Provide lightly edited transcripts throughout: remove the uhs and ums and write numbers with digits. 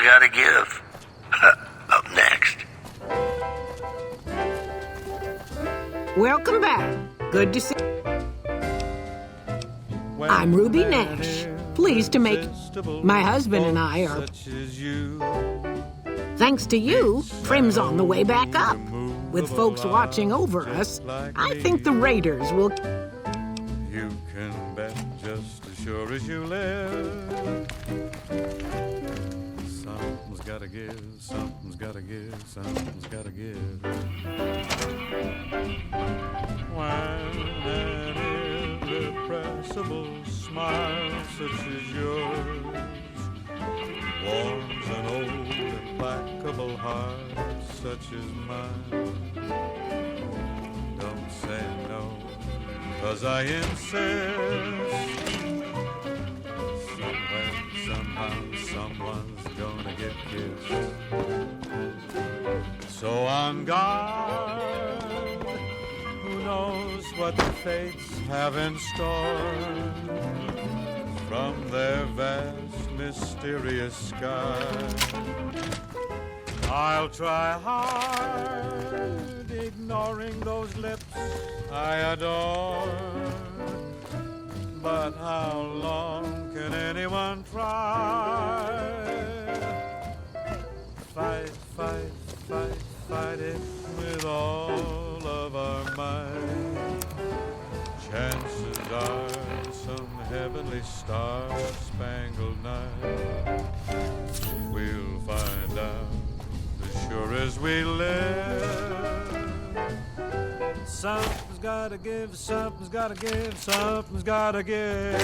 Gotta Give. Up next. Welcome back. Good to see you. I'm Ruby Nash. Pleased to make my husband and I are. Thanks to you, Prim's on the way back up. With folks watching over us, I think the Raiders will. You can bet just as sure as you live. Something's gotta give, something's gotta give, something's gotta give. When an irrepressible smile such as yours warms an old implacable heart such as mine, don't say no, 'cause I insist. Somewhere, somehow, someone's gonna get kissed. So on guard, who knows what the fates have in store from their vast, mysterious sky. I'll try hard, ignoring those lips I adore. But how long can anyone try? Fight, fight, fight, fight it with all of our might. Chances are some heavenly star-spangled night we'll find out as sure as we live. Something's gotta give, something's gotta give, something's gotta give.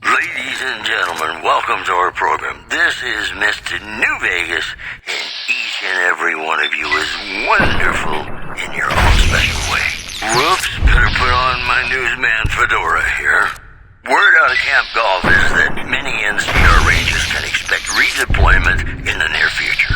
Ladies and gentlemen, welcome to our program. This is Mr. New Vegas, and each and every one of you is wonderful in your own special way. Whoops, better put on my newsman fedora here. Word out of Camp Golf is that many NCR Rangers can expect redeployment in the near future.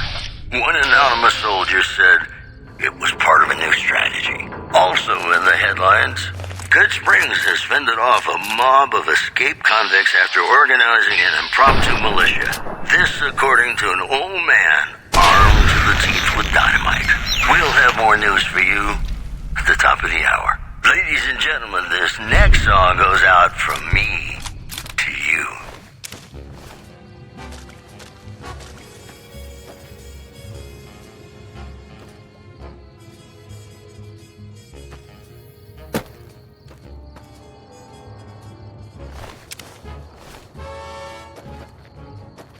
One anonymous soldier said it was part of a new strategy. Also in the headlines, Good Springs has fended off a mob of escaped convicts after organizing an impromptu militia. This according to an old man armed to the teeth with dynamite. We'll have more news for you at the top of the hour. Ladies and gentlemen, this next song goes out from me to you.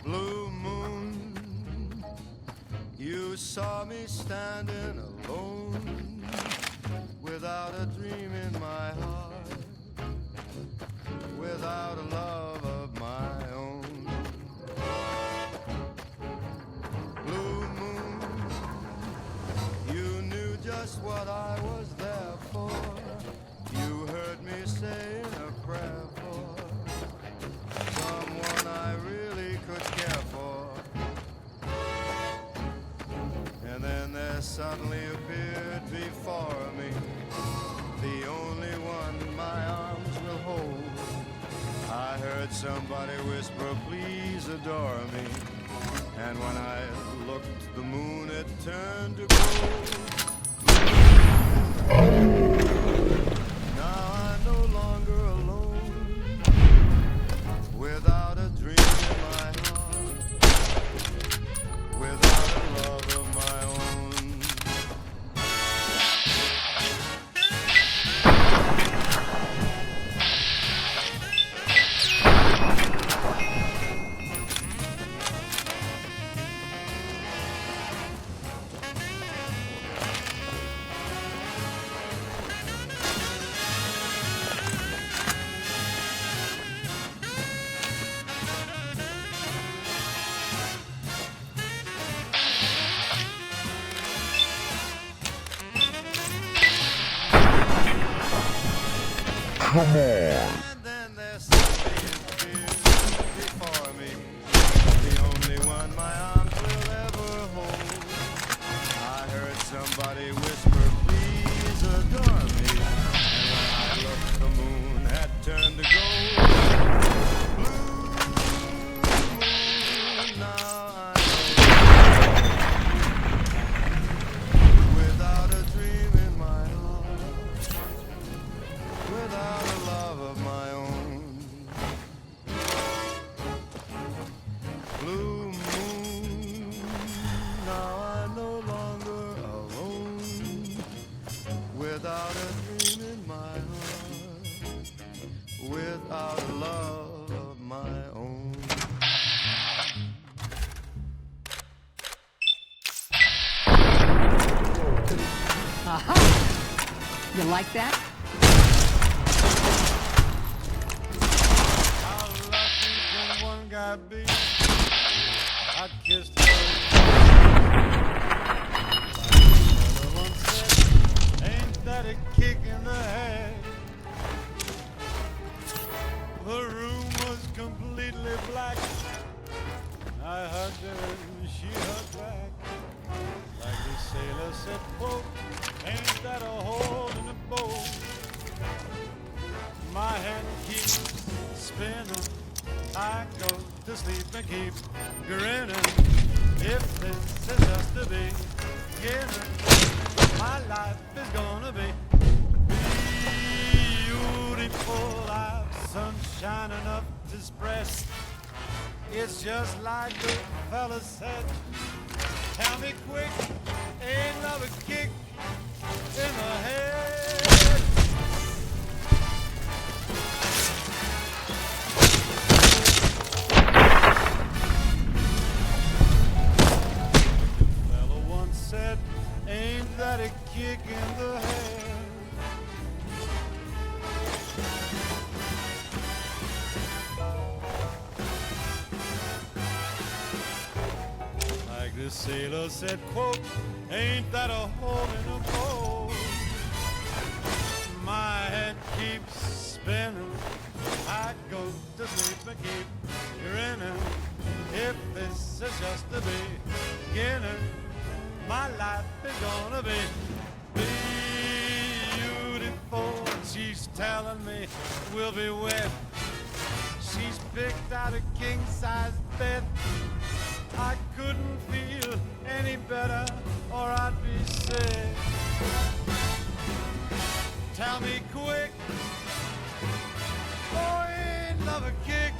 Blue moon, you saw me standing alone, without a dream in my heart, without a love of my own. Blue moon, you knew just what I was there for. You heard me saying a prayer for someone I really could care for. And then there suddenly appeared before me the only one my arms will hold. I heard somebody whisper, please adore me. And when I looked, the moon had turned to gold. Now I'm no longer alone, without a dream in my heart, without a love of my own. Come on. And then there suddenly appeared before me the only one my arms will ever hold. I heard somebody whisper, please adore You like that? How lucky can one guy be? I kissed her. Like once said, ain't that a kick in the head? The room was completely black. I hugged her and she hugged back. Like the sailor said, quote, ain't that a hole in the boat? My head keeps spinning. I go to sleep and keep grinning. If this is just the beginning, my life is gonna be beautiful. I've sunshine enough to express. It's just like the fella said. Tell me quick, ain't love a kick in the head? The fella once said, ain't that a kick in the head? The sailor said, quote, ain't that a hole in a boat? My head keeps spinning. I go to sleep and keep grinning. If this is just the beginning, my life is gonna be beautiful. She's telling me we'll be wed. She's picked out a king-size bed. I couldn't feel any better or I'd be sick. Tell me quick, oh, ain't love a kick?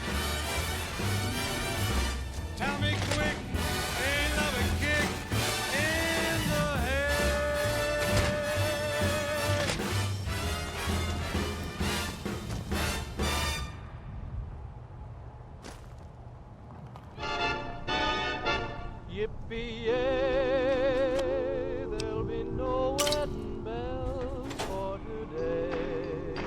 Tell me quick, ain't love a kick in the head? Yippee-yay, there'll be no wedding bells for today.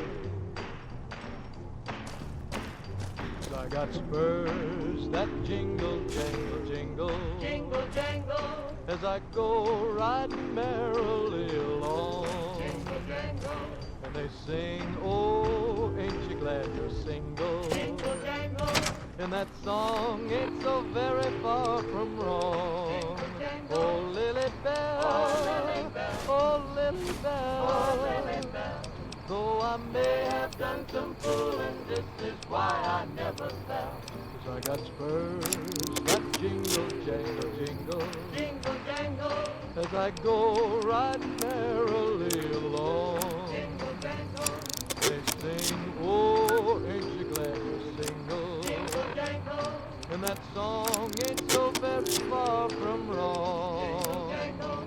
I got spurs that jingle, jangle, jingle, Jingle, jangle, as I go riding merrily along. jingle, jangle, And they sing, oh, ain't you glad you're single? jingle, jangle, And that song ain't so very far from wrong. Oh, Lily Bell, oh, Lily Bell, though I may have done some fooling, this is why I never fell. 'Cause I got spurs that jingle, jangle, jingle, jingle, jangle, as I go riding merrily along. jingle, jangle, They sing, oh, ain't you glad you're single? jingle, jangle, And that song ain't so very far from wrong. jangle.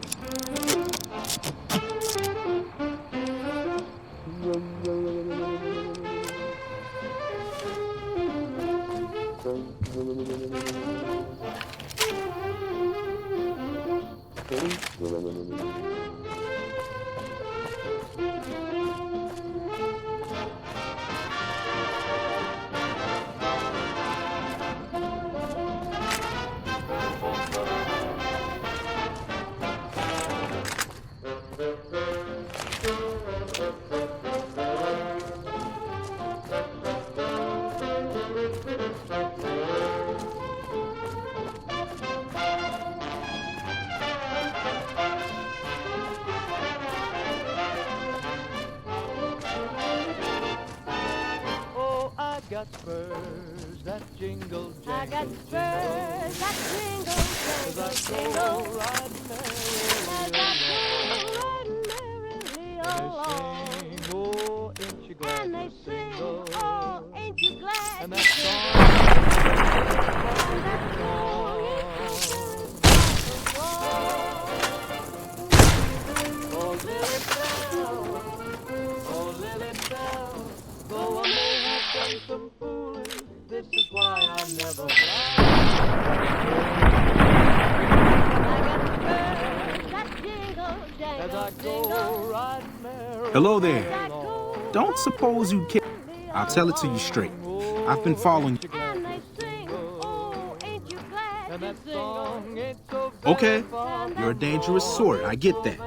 Oh, I got spurs that jingle, jangle, I got spurs that jingle, as I jangle, go jingle, riding as merrily I go riding merrily along. along. They sing, oh, ain't you glad And they you're sing, single? oh, ain't you glad And you're that single? And that song song is is so oh, Lily Bell, oh, Lily Bell, though I may have done some fooling, this is why I never fly. I got spurs that jingle, Hello there. Don't suppose you'd care. I'll tell it to you straight. I've been following you. And they sing, oh, ain't you glad you sing? Okay, you're a dangerous sort, I get that.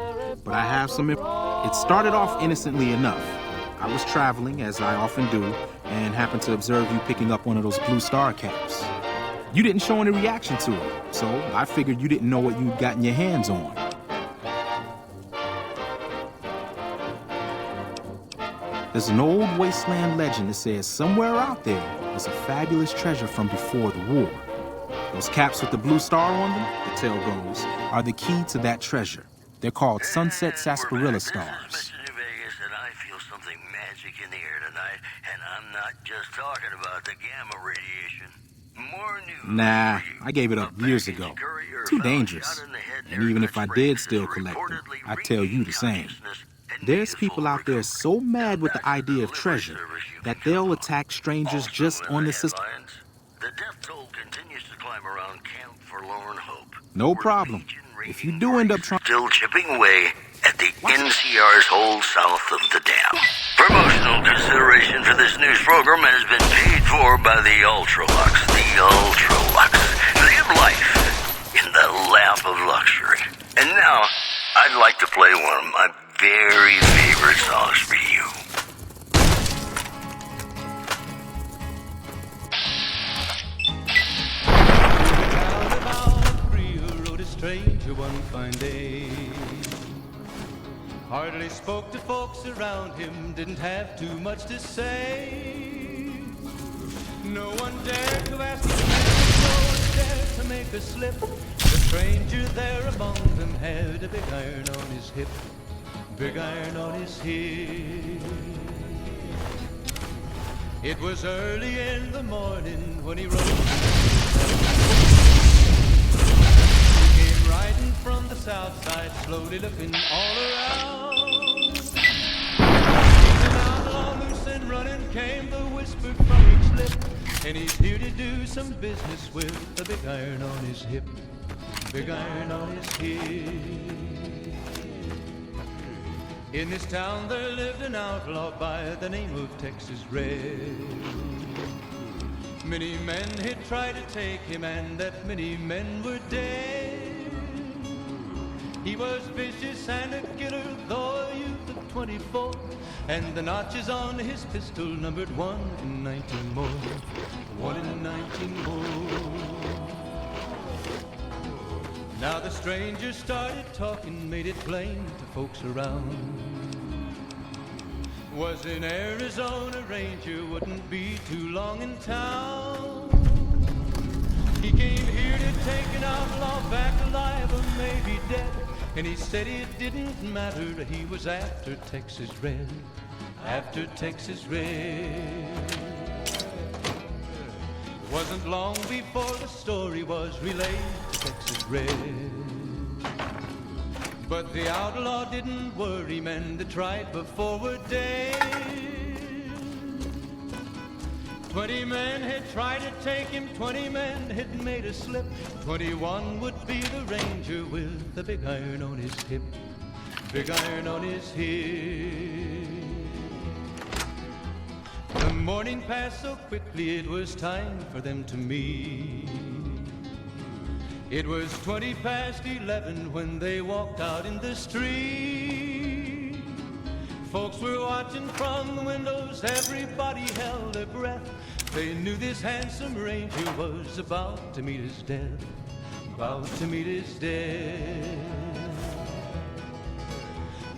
But I have some... It started off innocently enough. I was traveling, as I often do, and happened to observe you picking up one of those blue star caps. You didn't show any reaction to it, so I figured you didn't know what you'd gotten your hands on. There's an old wasteland legend that says somewhere out there is a fabulous treasure from before the war. Those caps with the blue star on them, the tale goes, are the key to that treasure. They're called sunset sarsaparilla stars. This is Mr. New Vegas, and I feel something magic in the air tonight, and I'm not just talking about the gamma radiation. More news. Nah, I gave it up years ago. Too dangerous. And even if I did still collect them, I'd tell you the same. There's people out there so mad with the idea of treasure that they'll attack strangers just on the system. The death toll continues to climb around Camp Forlorn Hope. No problem. If you do end up trying... Still chipping away at the NCR's hole south of the dam. Promotional consideration for this news program has been paid for by the Ultralux. The Ultralux. Live life in the lap of luxury. And now, I'd like to play one of my very favorite songs for you. Stranger one fine day, hardly spoke to folks around him, didn't have too much to say. No one dared to ask him, no one dared to make a slip. The stranger there among them had a big iron on his hip, big iron on his hip. It was early in the morning when he rose. Riding from the south side, slowly looking all around. He's an outlaw, loose and running, came the whisper from each lip. And he's here to do some business with a big iron on his hip, big iron on his hip. In this town there lived an outlaw by the name of Texas Red. Many men had tried to take him, and that many men were dead. He was vicious and a killer, though a youth of 24, and the notches on his pistol numbered 1 in 19 more, 1 in 19 more. Now the stranger started talking, made it plain to folks around. Was an Arizona Ranger, wouldn't be too long in town. He came here to take an outlaw back alive or maybe dead. And he said it didn't matter, he was after Texas Red, after Texas Red. It wasn't long before the story was relayed to Texas Red. But the outlaw didn't worry, men that tried before were dead. 20 men had tried to take him, 20 men had made a slip. 21 would be the ranger with the big iron on his hip, big iron on his hip. The morning passed so quickly, it was time for them to meet. It was 20 past 11 when they walked out in the street. Folks were watching from the windows, everybody held their breath. They knew this handsome ranger was about to meet his death, about to meet his death.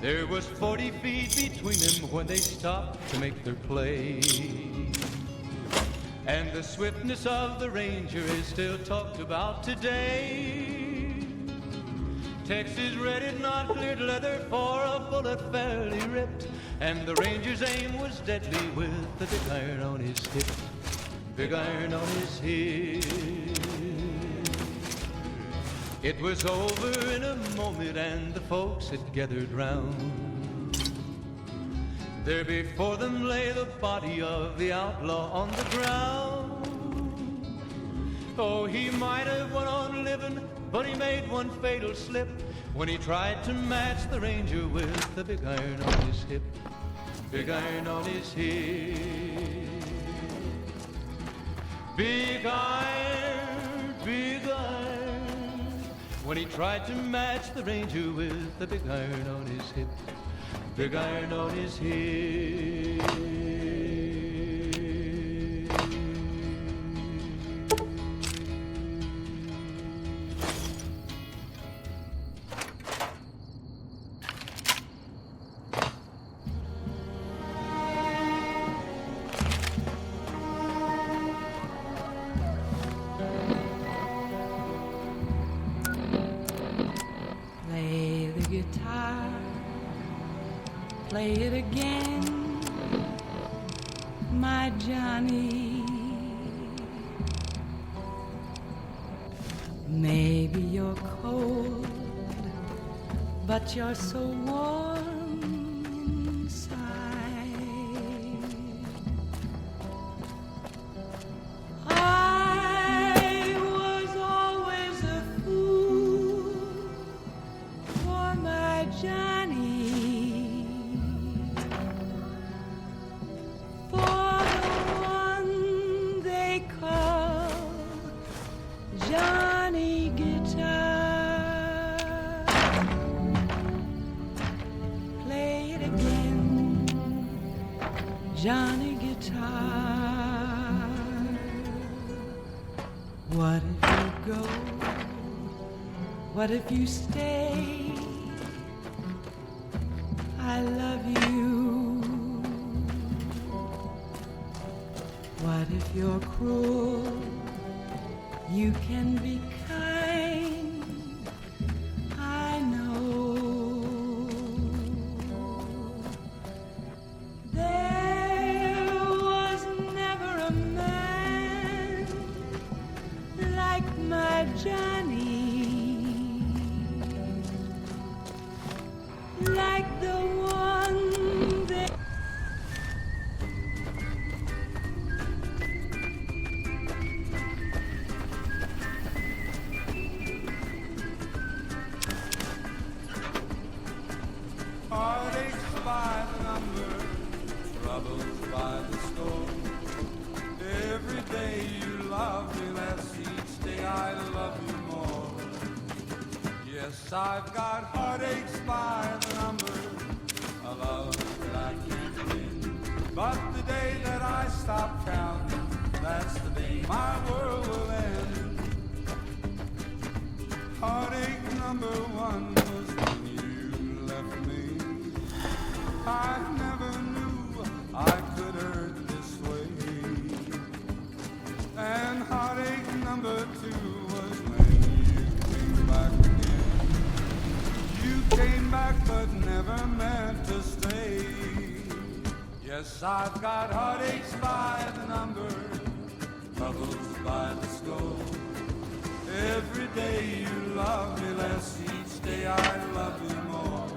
There was 40 feet between them when they stopped to make their play. And the swiftness of the ranger is still talked about today. Texas Red had not cleared leather for a bullet fairly ripped, and the ranger's aim was deadly with the big iron on his hip, big iron on his hip. It was over in a moment and the folks had gathered round. There before them lay the body of the outlaw on the ground. Oh, he might have went on living, but he made one fatal slip when he tried to match the ranger with the big iron on his hip. Big iron on his hip. Big iron, big iron. When he tried to match the ranger with the big iron on his hip. Big iron on his hip. Play the guitar, play it again, my Johnny. Maybe you're cold, but you're so warm inside. I was always a fool for my Johnny, for the one they call Johnny Guitar. Play it again, Johnny Guitar. What if you go? What if you stay? I love you. What if you're cruel? You can be kind. I know. There was never a man like my Johnny, like the one that Heartaches by the number, troubles by the score. Every day you love me less, each day I love you more. Yes, I've got heartaches by the number, a love that I can't win. But the day that I stop counting, that's the day my world will end. Heartache number one was when you left me. I never knew I could hurt this way. And heartache number two was when you came back again. You came back but never meant to stay. Yes, I've got heartaches by the number, troubles by the score. Every day you love me less, each day I love you more.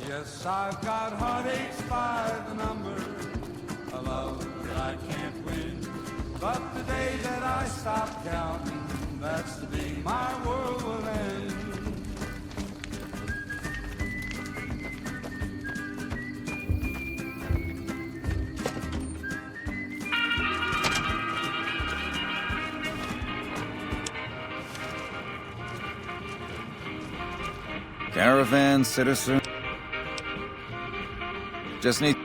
Yes, I've got heartaches by the number, a love that I can't win. But the day that I stop counting, that's the day my world will end. Caravan, citizen. Just need...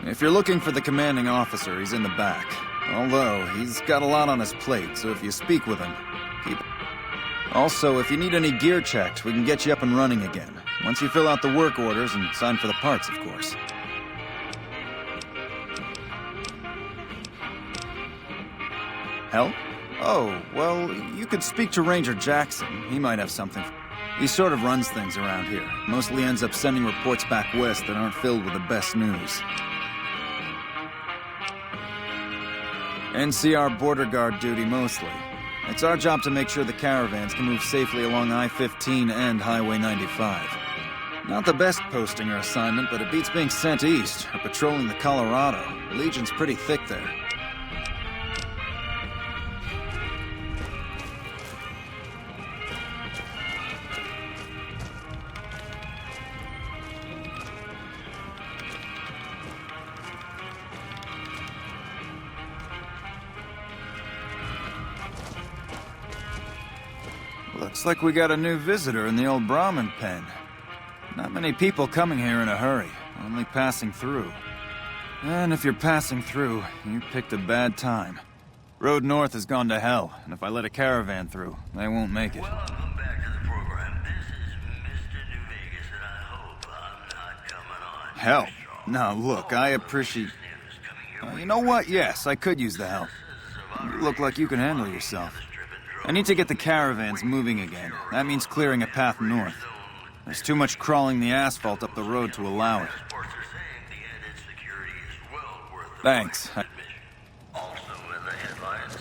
If you're looking for the commanding officer, he's in the back. Although, he's got a lot on his plate, so if you speak with him, keep... Also, if you need any gear checked, we can get you up and running again. Once you fill out the work orders and sign for the parts, of course. Help? Oh, well, you could speak to Ranger Jackson. He might have something. He sort of runs things around here. Mostly ends up sending reports back west that aren't filled with the best news. NCR border guard duty mostly. It's our job to make sure the caravans can move safely along I-15 and Highway 95. Not the best posting or assignment, but it beats being sent east or patrolling the Colorado. The Legion's pretty thick there. Looks like we got a new visitor in the old Brahmin pen. Not many people coming here in a hurry, only passing through. And if you're passing through, you picked a bad time. Road north has gone to hell, and if I let a caravan through, they won't make it. Welcome back to the program. This is Mr. New Vegas, and I hope I'm not coming on. Help? Now, look, I appreciate... you know what? Yes, I could use the help. You look like you can handle yourself. I need to get the caravans moving again. That means clearing a path north. There's too much crawling the asphalt up the road to allow it. Thanks. Also in the headlines.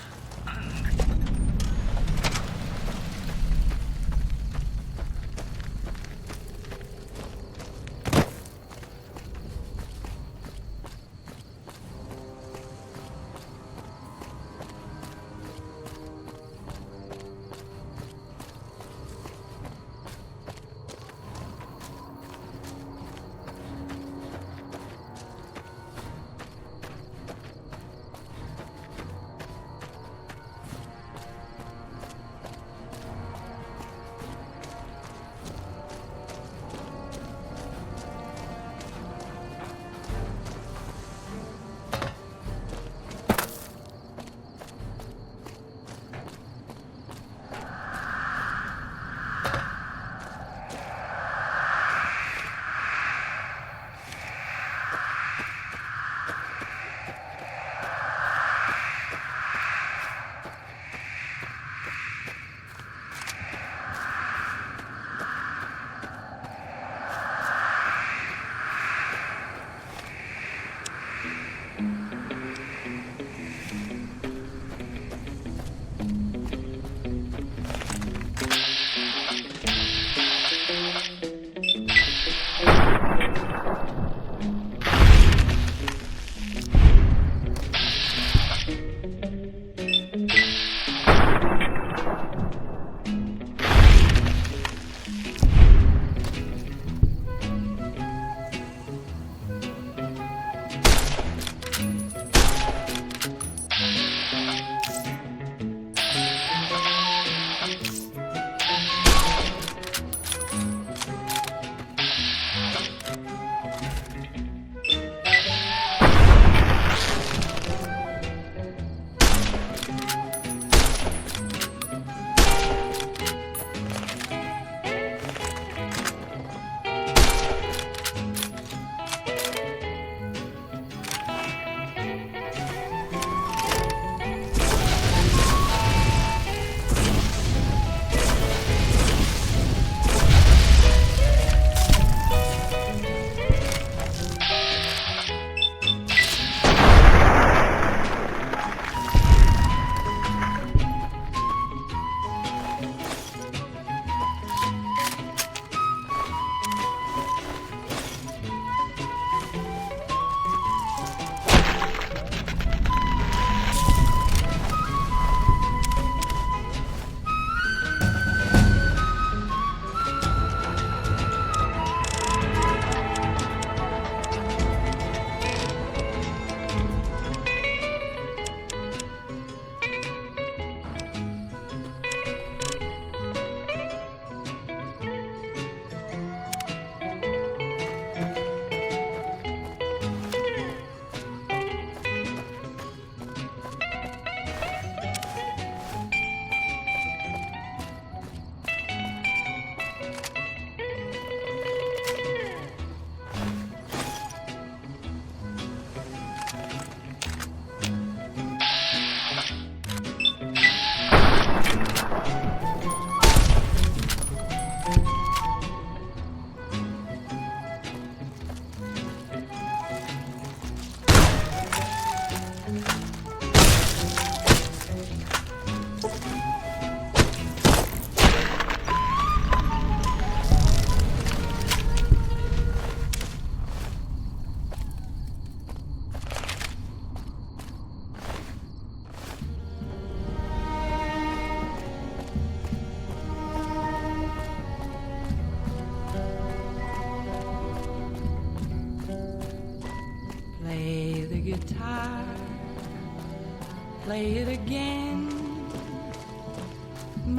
Play it again,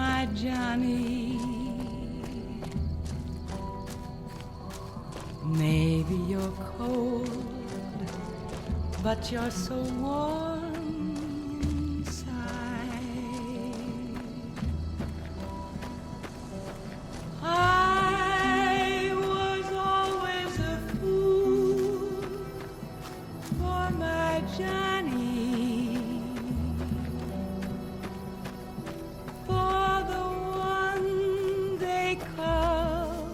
my Johnny. Maybe you're cold, but you're so warm inside. I was always a fool for my Johnny, for the one they call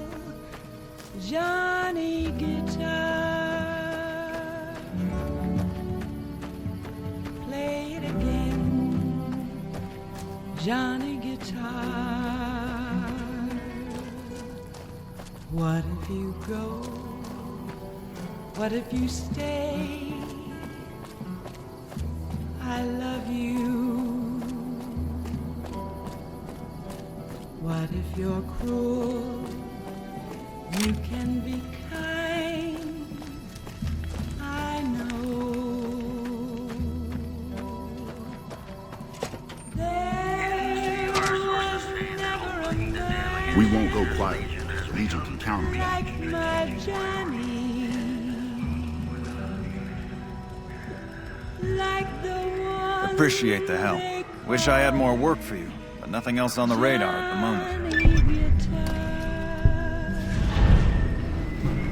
Johnny Guitar. Play it again, Johnny Guitar. What if you go? What if you stay? I love you. What if you're cruel? You can be kind, I know. There was never a man We won't go quiet. Legion can count on me. like my Johnny, like the one. Appreciate the help. they Wish I had more work for you, but nothing else on the radar at the moment. Johnny Guitar.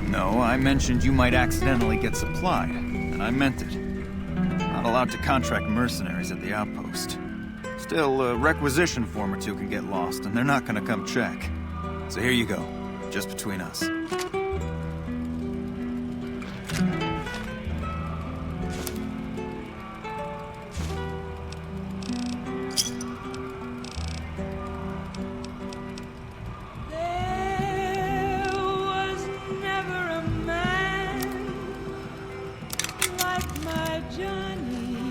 No, I mentioned you might accidentally get supplied, and I meant it. Not allowed to contract mercenaries at the outpost. Still, a requisition form or two can get lost, and they're not gonna come check. So here you go, just between us. There was never a man like my Johnny,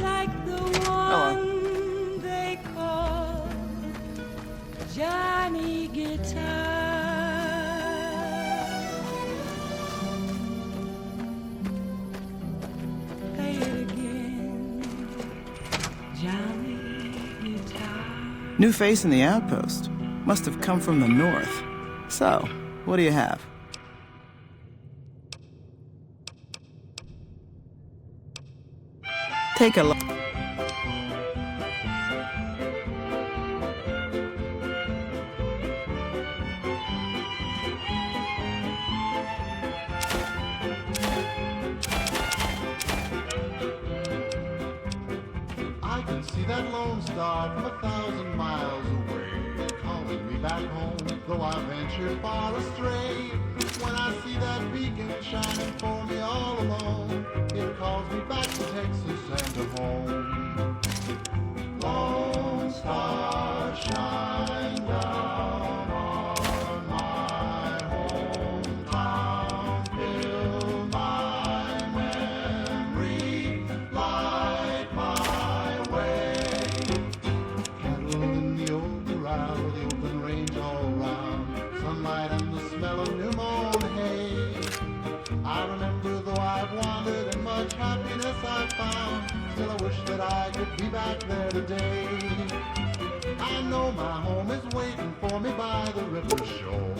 like the one they call Johnny Guitar. Play it again, Johnny Guitar. New face in the outpost. Must have come from the north. So, what do you have? Take a look. I can see that lone star from 1,000 miles away, calling me back home, though I ventured far astray. When I see that beacon shining for me all alone, it calls me back to Texas and to home. Lone star, shine down on my hometown, fill my memory, light my way. Cattle in the old corral, the open range all round, sunlight and the smell of new mown hay. I remember though I've wandered and much happiness I've found, still I wish that I could be back there today. I know my home is waiting for me by the river shore.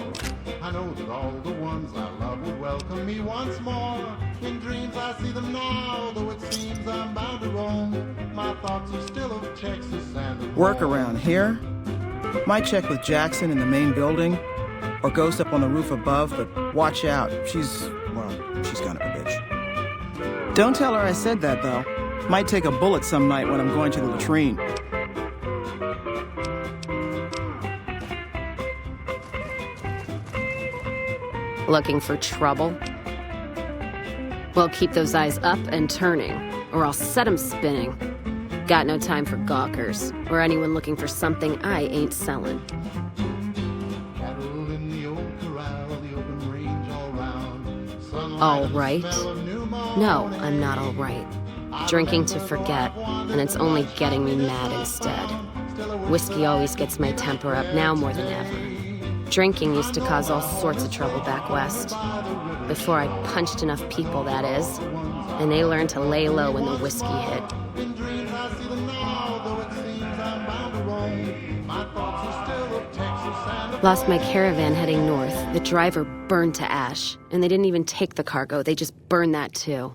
I know that all the ones I love would welcome me once more. In dreams I see them now, though it seems I'm bound to roam. My thoughts are still of Texas and of Work home. around here? Might check with Jackson in the main building, or Ghost up on the roof above, but watch out. She's kind of a bitch. Don't tell her I said that, though. Might take a bullet some night when I'm going to the latrine. Looking for trouble? Well, keep those eyes up and turning, or I'll set 'em spinning. Got no time for gawkers, or anyone looking for something I ain't selling. Cattle in the old corral, the open range all round. Sunlight All and the right? smell of new mown No, hay. I'm not all right. Drinking to forget, and it's only getting me mad instead. Whiskey always gets my temper up, now more than ever. Drinking used to cause all sorts of trouble back west. Before I punched enough people, that is. And they learned to lay low when the whiskey hit. Lost my caravan heading north. The driver burned to ash. And they didn't even take the cargo, they just burned that too.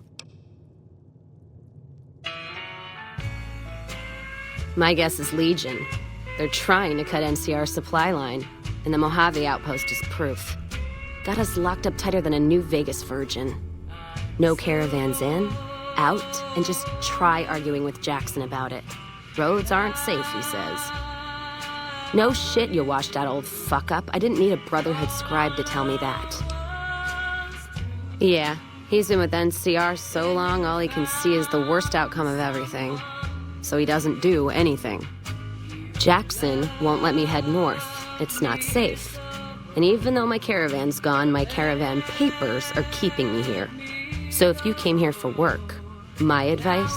My guess is Legion. They're trying to cut NCR's supply line, and the Mojave Outpost is proof. Got us locked up tighter than a New Vegas virgin. No caravans in, out, and just try arguing with Jackson about it. Roads aren't safe, he says. No shit, you washed out old fuck-up. I didn't need a Brotherhood scribe to tell me that. Yeah, he's been with NCR so long, all he can see is the worst outcome of everything. So he doesn't do anything. Jackson won't let me head north. It's not safe. And even though my caravan's gone, my caravan papers are keeping me here. So if you came here for work, my advice,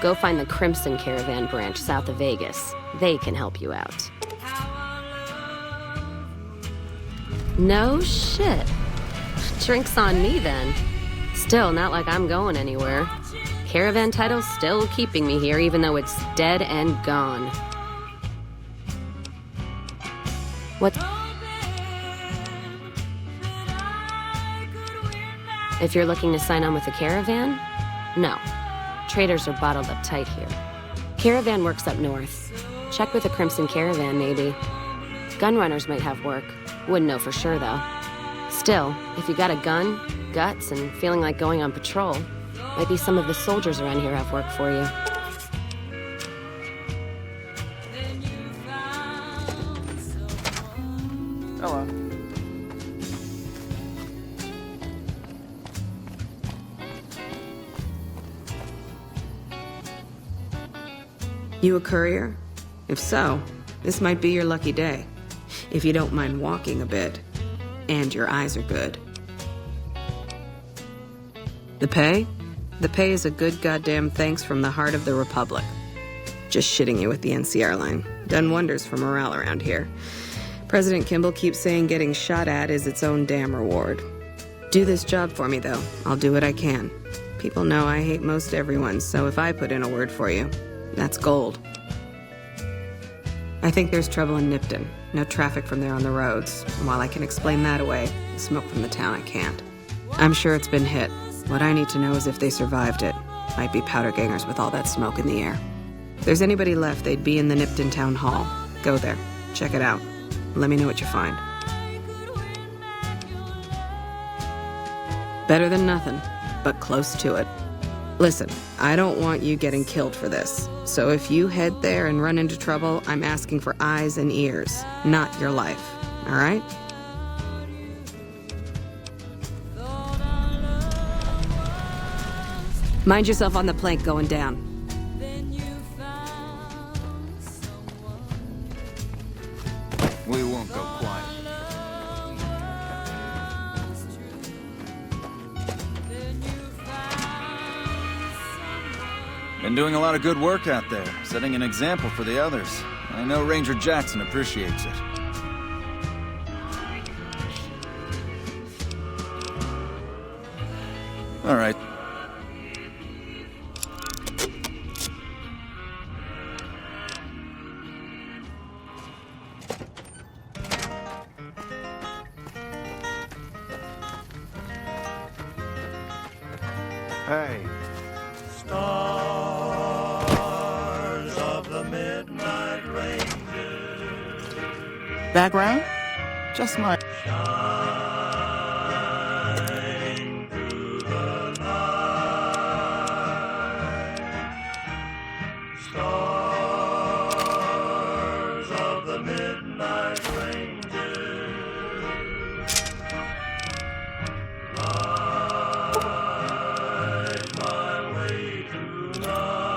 go find the Crimson Caravan branch south of Vegas. They can help you out. No shit. Drinks on me then. Still, not like I'm going anywhere. Caravan title's still keeping me here, even though it's dead and gone. What? If you're looking to sign on with a caravan, no. Traders are bottled up tight here. Caravan works up north. Check with the Crimson Caravan, maybe. Gunrunners might have work. Wouldn't know for sure, though. Still, if you got a gun, guts, and feeling like going on patrol, might be some of the soldiers around here have work for you. Hello. You a courier? If so, this might be your lucky day. If you don't mind walking a bit, and your eyes are good. The pay? The pay is a good goddamn thanks from the heart of the Republic. Just shitting you with the NCR line. Done wonders for morale around here. President Kimball keeps saying getting shot at is its own damn reward. Do this job for me, though. I'll do what I can. People know I hate most everyone, so if I put in a word for you, that's gold. I think there's trouble in Nipton. No traffic from there on the roads. And while I can explain that away, smoke from the town I can't. I'm sure it's been hit. What I need to know is if they survived it. Might be powder gangers with all that smoke in the air. If there's anybody left, they'd be in the Nipton Town Hall. Go there. Check it out. Let me know what you find. Better than nothing, but close to it. Listen, I don't want you getting killed for this. So if you head there and run into trouble, I'm asking for eyes and ears, not your life. All right? Mind yourself on the plank going down. We won't go quiet. Been doing a lot of good work out there, setting an example for the others. I know Ranger Jackson appreciates it. All right. Hey. Stars of the Midnight Ranger. Background? Just my... Shine through the night. Stars of the Midnight Ranger. Light my way tonight.